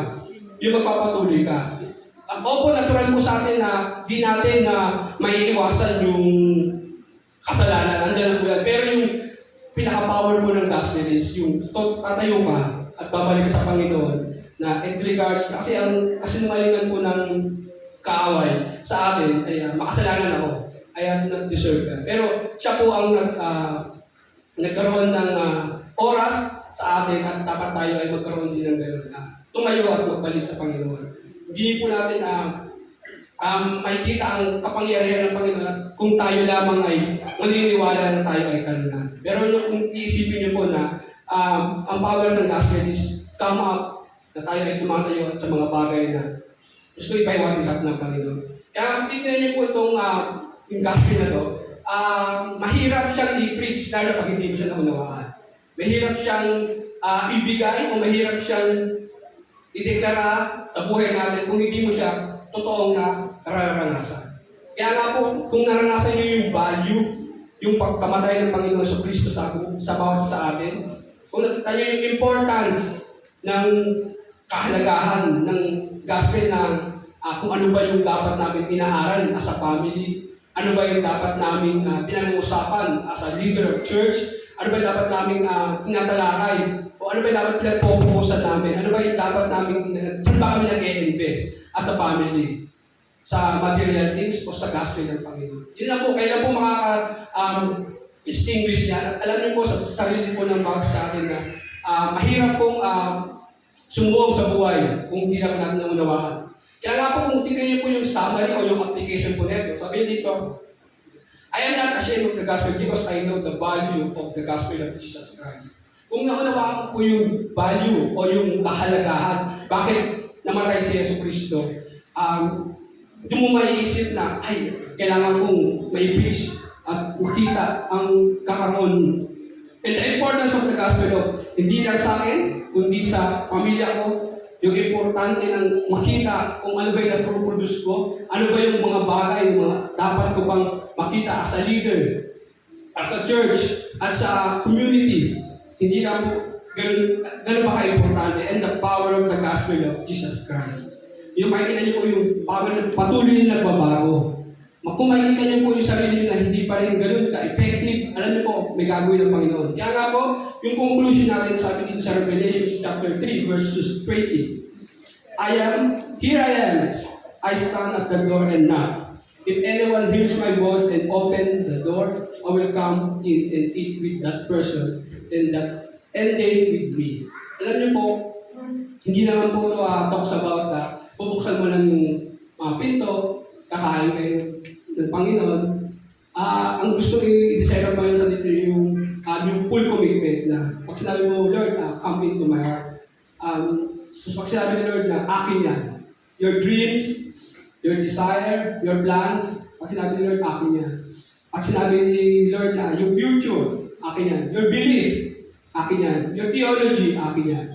[SPEAKER 1] Opo, natural po sa atin na di natin na may iwasan yung kasalanan. Nandiyan po yan. Pero yung pinaka-power po ng gospel is yung tatayo ka at babalik ka sa Panginoon na in regards, kasi ang kasinungalingan po ng kaaway sa atin ay makasalanan ako. I am not deserved that. Pero siya po ang nagkaroon ng oras sa atin at dapat tayo ay magkaroon din ng gano'n na tumayo at magbalik sa Panginoon. Hindi po natin makikita ang kapangyarihan ng Panginoon at kung tayo lamang ay maniniwala na tayo ay kalunan. Pero kung iisipin niyo po na ang power ng gospel is come up na tayo ay tumatayo at sa mga bagay na gusto ipahiwatin sa atin ng Panginoon. Kaya tignan niyo po itong yung gospel na to, mahirap siyang i-preach lalo pag hindi mo siya naunawaan. Mahirap siyang ibigay o mahirap siyang ideklara sa buhay natin kung hindi mo siya totoong nararanasan. Kaya nga po, kung naranasan niyo yung value, yung pagkamatay ng Panginoon sa Kristo sa bawat sa atin, kung nakita niyo yung importance ng kahalagahan ng gospel na kung ano ba yung dapat namin inaaral as a family, ano ba yung dapat namin pinag-uusapan as a leader of church, ano ba yung dapat namin tinatalakay, o ano ba yung dapat pinag-proposan namin, ano ba yung dapat namin, saan ba kami nag-e-invest as a family? Sa material things o sa gospel ng Panginoon. Yun lang po, kailan po distinguish niya. At alam niyo po sa sarili po ng bawat sa atin na mahirap pong sumuwag sa buhay kung hindi naman natin naunawaan. Kaya nga po kung tingnan niyo po yung summary o yung application po nito, sabi niyo dito, I am not ashamed of the gospel because I know the value of the gospel of Jesus Christ. Kung naunawaan po yung value o yung kahalagahan, bakit namatay si Yesu Cristo, hindi mo maiisip na, kailangan kong may preach at makita ang kakaroon. And the importance of the gospel, hindi lang sa akin, kundi sa pamilya ko, yung importante ng makita kung ano ba yung naproproduce ko, ano ba yung mga bagay, yung mga dapat ko pang makita as a leader, as a church, at sa community. Hindi lang po ganun pa ka-importante. And the power of the gospel of Jesus Christ. Yung makikita niyo po yung power na patuloy na nagbabago. Kung makikita niyo po yung sarili niyo na hindi pa rin ganun ka-effective, alam niyo po, may gagawin ng Panginoon. Kaya nga po, yung conclusion natin, sabi dito sa Revelation chapter 3, verses 20. Here I am, I stand at the door and knock. If anyone hears my voice and open the door, I will come in and eat with that person and they with me. Alam niyo po, hindi naman po ito talks about bubuksan mo lang yung pinto, kakain kayo ng Panginoon. Ang gusto i-deserve pa yun sa Pag sinabi mo, Lord, come into my heart. Pag sinabi ni Lord na akin yan, your dreams, your desire, your plans, pag sinabi ni Lord, akin yan. Pag sinabi ni Lord na yung future, akin yan. Your belief, akin yan. Your theology, akin yan.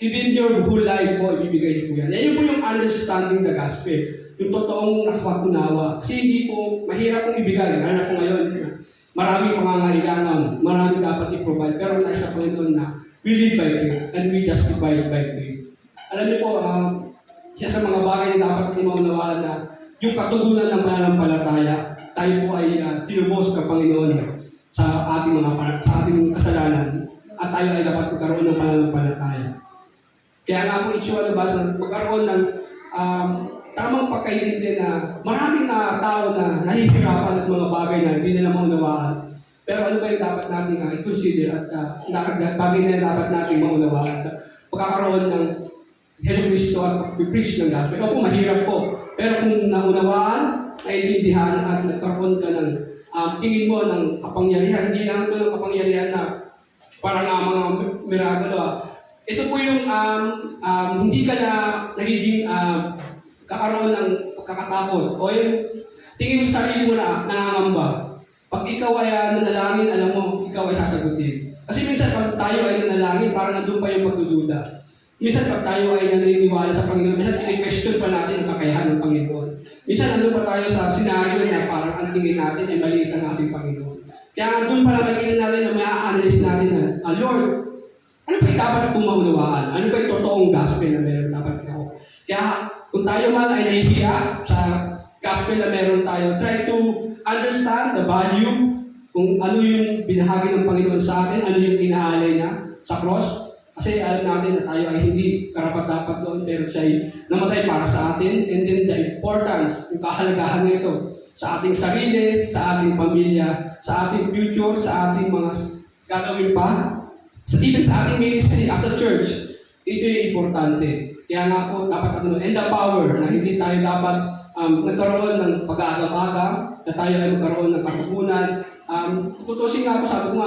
[SPEAKER 1] Even your whole life po, ibibigay niyo po yan. Yan po yung understanding the gospel. Yung totoong nakapag-unawa. Kasi hindi po, mahirap pong ibigay. Lalo na po ngayon, maraming pangangailangan, maraming dapat i-provide. Pero nasa Panginoon na, we live by faith and we justify by faith. Alam niyo po, isa sa mga bagay na dapat natin maunawaan na yung katugunan ng pananampalataya, tayo po ay tinubos ng Panginoon sa ating kasalanan at tayo ay dapat magkaroon ng pananampalataya. Kaya nga po isualabas na magkaroon ng tamang pagkaintindi na maraming tao na nahihirapan at mga bagay na hindi nila maunawaan. Pero ano ba yung dapat natin i-consider at bagay na dapat natin maunawaan sa pagkakaroon ng Yesu Cristo at pag-preach ng gospel. Opo, mahirap po. Pero kung naunawaan, naiintindihan at nagkaroon ka ng tingin mo ng kapangyarihan, hindi lang ito yung kapangyarihan na parang mga miraculo. Ito po yung hindi ka na nagiging kakaroon ng pagkakatakot o yung tingin mo sa sarili mo na nangangamba. Pag ikaw ay nanalangin, alam mo, ikaw ay sasagutin. Kasi minsan pag tayo ay nanalangin, parang nandun pa yung pagdududa. Minsan pag tayo ay naniniwala sa Panginoon, minsan kini-question pa natin ang kakayahan ng Panginoon. Minsan nandun pa tayo sa senaryo na parang ang tingin natin ay maliit ang ating Panginoon. Kaya nandun pala makikita natin na may a-analyze natin na, Lord, ano ba yung dapat kong maunawaan? Ano ba yung totoong gospel na meron dapat ako? Kaya kung tayo man ay nahihiya sa gospel na meron tayo, try to understand the value, kung ano yung binahagi ng Panginoon sa atin, ano yung inaalay niya sa cross. Kasi alam natin na tayo ay hindi karapat-dapat doon, pero siya ay namatay para sa atin. And then the importance, yung kahalagahan nito sa ating sarili, sa ating pamilya, sa ating future, sa ating mga gagawin pa, even sa ating ministry as a church, ito yung importante. Kaya nga po, dapat and the power na hindi tayo dapat nagkaroon ng pag-aagam-agam, na tayo ay magkaroon ng katugunan. Tutusin nga po, sabi ko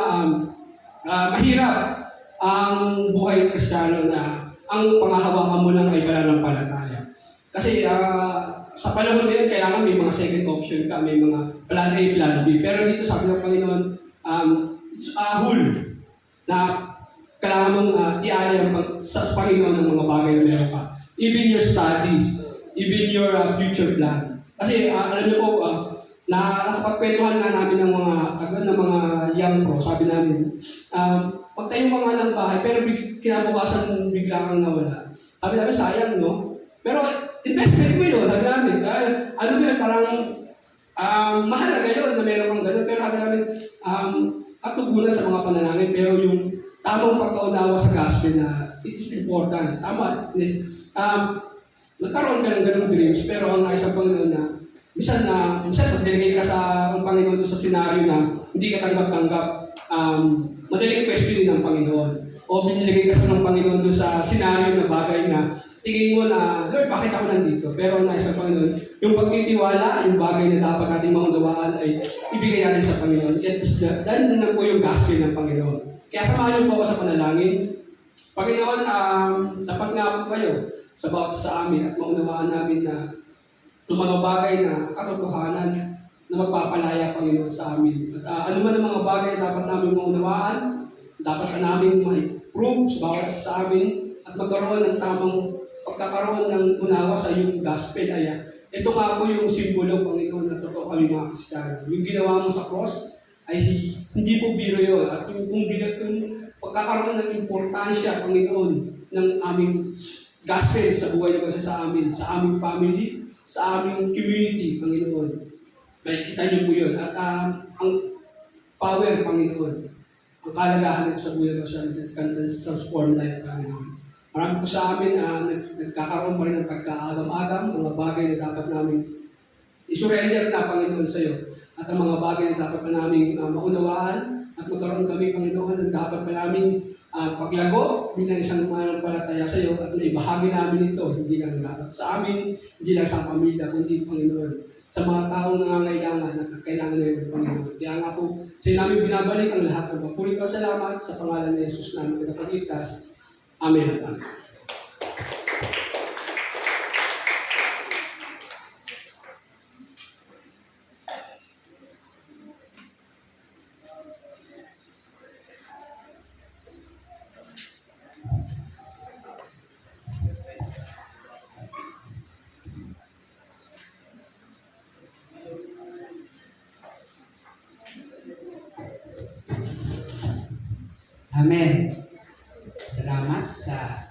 [SPEAKER 1] mahirap ang buhay ng Kristiyano na ang pangahawakan mo lang ay pananampalataya. Kasi sa panahon ngayon, kailangan may mga second option ka, may mga plan A, plan B. Pero dito sabi ng Panginoon, it's a whole na kailangan mong i-alay sa Panginoon ng mga bagay na meron ka. Even your studies, even your future plan. Kasi alam niyo po, nakapagkwentuhan nga namin ng mga young pro, sabi namin, magtayo mga ng bahay, pero kinabukasan bigla kang nawala. Sabi namin, sayang, no? Pero investment mo yun, sabi namin. Ano ba yun, parang mahalaga yun na meron kang gano'n. Pero sabi namin, katugunan sa mga panalangin, pero yung tamang pagkaunawa sa gospel na it is important. Tama. Nagkaroon ka ng ganong dreams, pero ang nais ang Panginoon na minsan pag dinigay ka sa ang Panginoon sa senaryo na hindi ka tanggap-tanggap, madaling questionin ng Panginoon. O biniligay ka ng Panginoon doon sa senaryo na bagay na tingin mo na, Lord, bakit ako nandito? Pero ang nais ang Panginoon, yung pagtitiwala, yung bagay na dapat natin maunawaan ay ibigay natin sa Panginoon. Dahil na po yung gospel ng Panginoon. Kaya samahan niyo po ako sa panalangin. Panginoon, dapat nga po kayo sa bawat sa amin at maunawaan namin na yung mga bagay na katotohanan na magpapalaya, Panginoon, sa amin. At ano man ang mga bagay na dapat namin maunawaan, dapat na namin ma-prove sa bawat sa amin at magkaroon ng tamang pagkakaroon ng unawa sa iyong gospel. Ito nga po yung simbolo, Panginoon, na totoo kami mga Kristiyano. Yung ginawa mo sa cross ay hindi po biro yun. At yung pagkakaroon ng importansya, Panginoon, ng aming gospel sa buhay na sa amin, sa aming family, sa aming community, Panginoon. Makikita niyo po yun. At ang power, Panginoon, ang kalagahan nito sa buhay na sa can transform life, Panginoon. Marami po sa amin nagkakaroon pa rin ng pagkaagam-agam, mga bagay na dapat namin isurrender na, Panginoon, sa iyo. At ang mga bagay na dapat pa namin maunawaan at magkaroon kami, Panginoon, ng dapat pa namin paglago bilang isang mananampalataya sa iyo at naibahagi namin ito, hindi lang dapat sa amin, hindi lang sa pamilya, kundi, Panginoon, sa mga taong nangangailangan at kailangan nila ng Panginoon. Kaya nga po, sa iyo namin binabalik ang lahat ng mapulit na salamat sa pangalan ni Jesus namin tagapagligtas. Amen at amen.
[SPEAKER 2] Amen. Salamat sa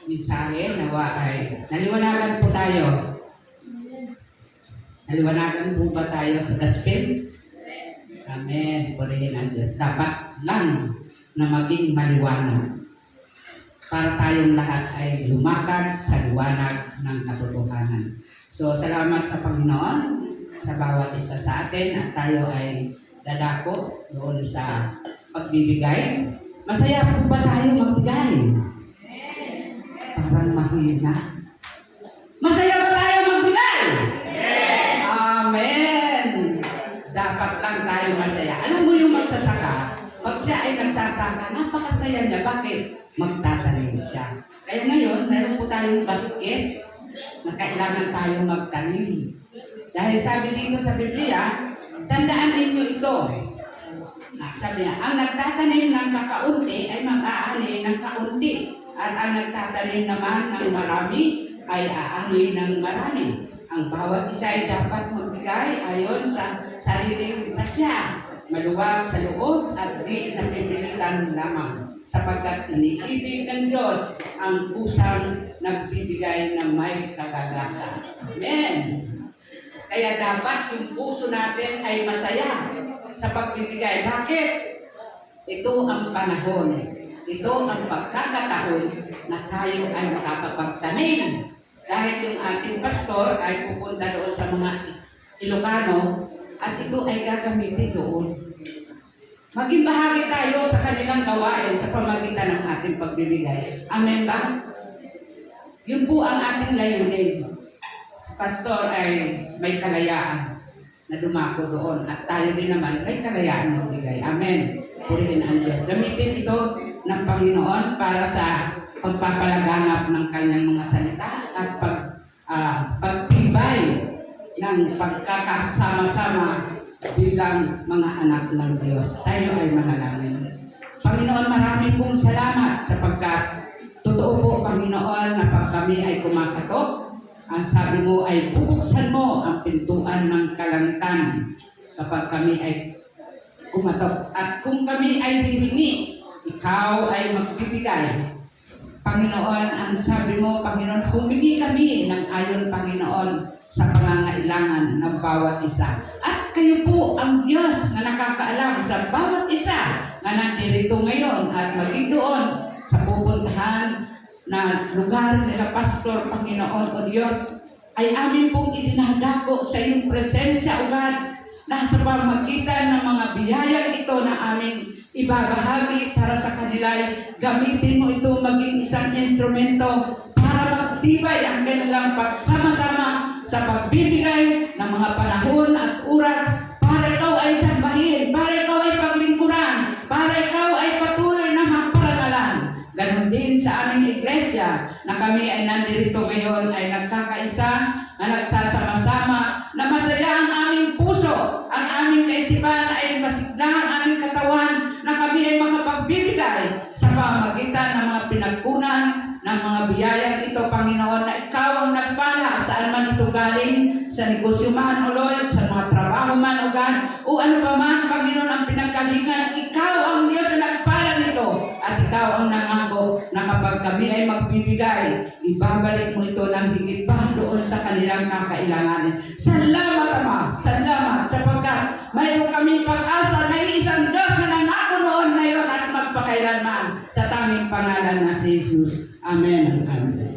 [SPEAKER 2] mensahe. Nawa ay naliwanagan po tayo. Naliwanagan po ba tayo sa gospel? Amen. Purihin ang Diyos. Dapat lang na maging maliwanag para tayong lahat ay lumakad sa liwanag ng katotohanan. So, salamat sa Panginoon sa bawat isa sa atin at tayo ay dadako doon sa pagbibigay. Masaya po ba tayo magbigay? Parang mahina. Masaya ba tayo magbigay? Amen! Dapat lang tayo masaya. Alam mo yung magsasaka, pag siya ay nagsasaka, napakasaya niya. Bakit? Magtatanim siya. Kaya ngayon, meron po tayong basket na kailangan tayong magtanim. Dahil sabi dito sa Biblia, tandaan ninyo ito. Sabi niya, ang nagtatanim ng kakaunti ay mag-aani ng kaunti. At ang nagtatanim naman ng marami ay aani ng marami. Ang bawat isa ay dapat magbigay ayon sa sariling pasya, maluwag sa loob at di napipilitan lamang. Sapagkat iniibig ng Diyos ang pusang nagbibigay ng may kagagahan. Amen! Kaya dapat yung puso natin ay masaya sa pagbibigay. Bakit? Ito ang panahon. Ito ang pagkakataon na tayo ay makakapagtanim. Dahil yung ating pastor ay pupunta doon sa mga Ilocano at ito ay gagamitin doon. Maging bahagi tayo sa kanilang gawain sa pamagitan ng ating pagbibigay. Amen ba? Yun po ang ating layunin. Si pastor ay may kalayaan na dumako doon at tayo din naman may kalayaan magbigay. Amen. Purihin ang Diyos. Gamitin ito ng Panginoon para sa pagpapalaganap ng kanyang mga salita at pagtibay ng pagkakasama-sama bilang mga anak ng Diyos. Tayo ay manalangin. Panginoon, marami pong salamat sapagkat totoo po, Panginoon, na pag kami ay kumakatok, ang sabi mo ay bubuksan mo ang pintuan ng kalangitan kapag kami ay kumatok. At kung kami ay hihingi, ikaw ay magbibigay. Panginoon, ang sabi mo, Panginoon, humingi kami ng ayon, Panginoon, sa pangangailangan ng bawat isa. At kayo po ang Diyos na nakakaalam sa bawat isa na nandirito ngayon at maging doon sa pupuntahan na lugar nila Pastor, Panginoon o Diyos, ay amin pong idinadako sa iyong presensya, O God, na sa pamagitan ng mga biyayang ito na aming ibabahagi para sa kanila, gamitin mo ito maging isang instrumento para magtibay ang kanilang pagsama-sama sa pagbibigay ng mga panahon at oras para ikaw ay sambahin, para ikaw ay paglingkuran, para ikaw ay patuloy na magparanalan. Ganon din sa aming iglesia na kami ay nandirito ngayon ay nagkakaisa, na nagsasama-sama, na masaya ang aming puso, ang aming kaisipan ay masigla, ang aming katawan, na kami ay makapagbibigay sa pamagitan ng mga pinagkunan ng mga biyayang ito, Panginoon, na ikaw ang nagpala saan man ito galing, sa negosyo man, O Lord, sa mga trabaho man, O God, o ano pa man, Panginoon, ang pinagkalingan, ikaw ang Diyos na nagpala nito, at ikaw ang nangako na kapag kami ay magbibigay, ibabalik mo ito ng higit pa doon sa kanilang kakailanganin. Salamat, Ama, salamat, sapagkat mayroon kaming pag-asa na isang Diyos na nangako noon, ngayon at magpakailanman, sa tanging pangalan na si Jesus. Amen. Amen.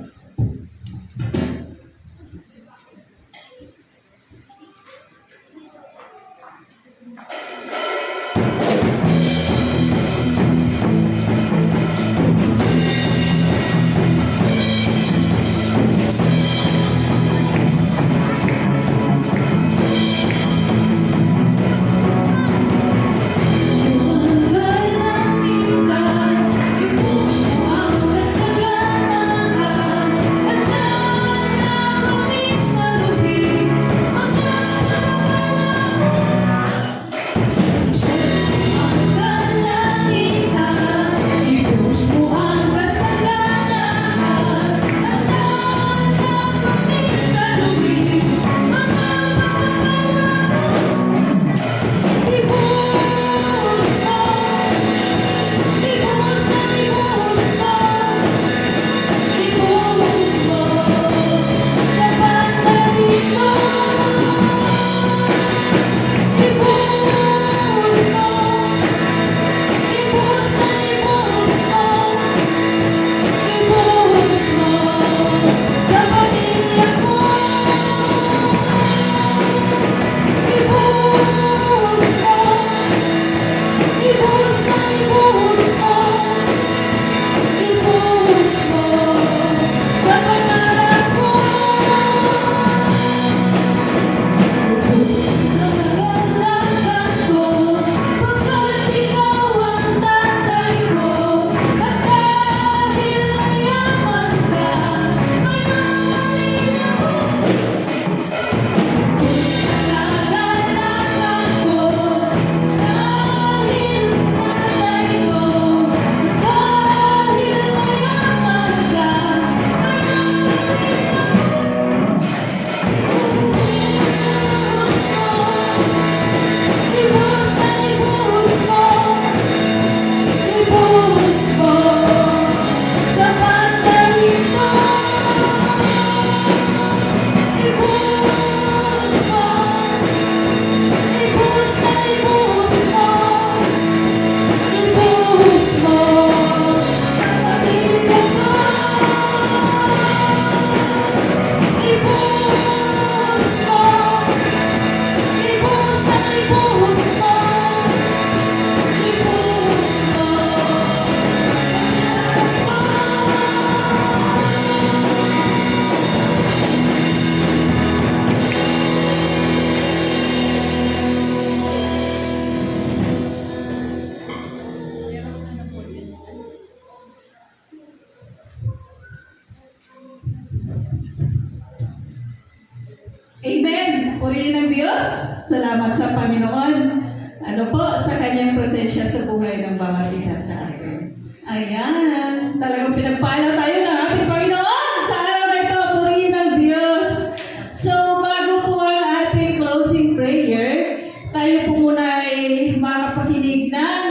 [SPEAKER 3] Purihin ng Diyos. Salamat sa Panginoon. Ano po, sa kanyang presensya sa buhay ng bawat isa sa atin. Ayan, talagang pinagpala tayo ng ating Panginoon sa araw na ito. Purihin ng Diyos. So, bago po ang ating closing prayer, tayo po muna ay makapakinig ng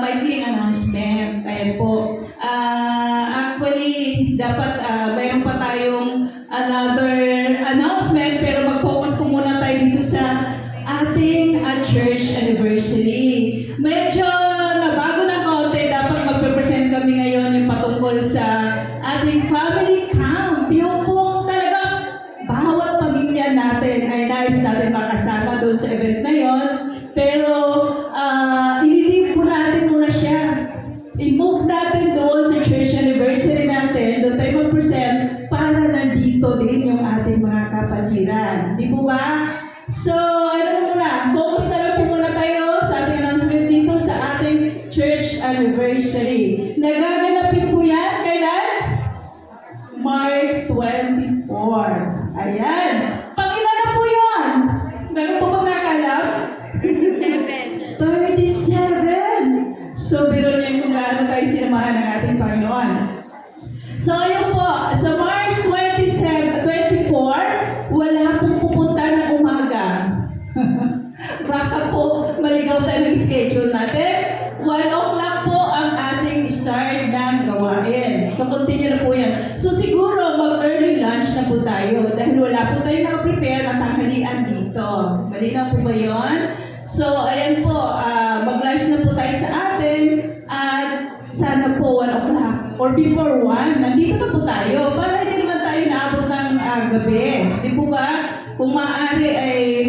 [SPEAKER 3] maikling announcement. Ayan po. Actually, dapat mayroon pa tayong another announcement, pero mag-focus po muna tayo dito sa ating church anniversary. Medyo nabago ng kaunti. Dapat magpe-present kami ngayon yung patungkol sa ating family camp. Yung pong talagang bawat pamilya natin ay nais natin makasama doon sa event na yon. Pero ililive po natin muna siya. I-move natin doon sa church anniversary natin. Doon tayo mag-present para nandito din yung ating mga kapatiran. Di po ba? So, ano muna? Focus na lang po muna tayo sa ating announcement dito sa ating church anniversary. Nagaganapin po yan kailan? March 24. Ayan. Pag-ilan na po yun? Meron po bang nakalam? 37. So, biro niyo kung gaano tayo sinamahan ng ating Panginoon. So, yun po. Sa March 24, wala pong pupunta ng umaga. Baka po maligaw tayo ng schedule natin. 1 o'clock po ang ating start ng gawain. So, continue na po yan. So, siguro mag-early lunch na po tayo dahil wala po tayo nakaprepare na tanghalian dito. Malinaw po ba yun? So, ayan po. Mag-lunch na po tayo sa atin at sana po 1 o'clock or before 1, nandito na po tayo para hindi naman tayo naabot ng gabi. Di po ba? Kung maaari ay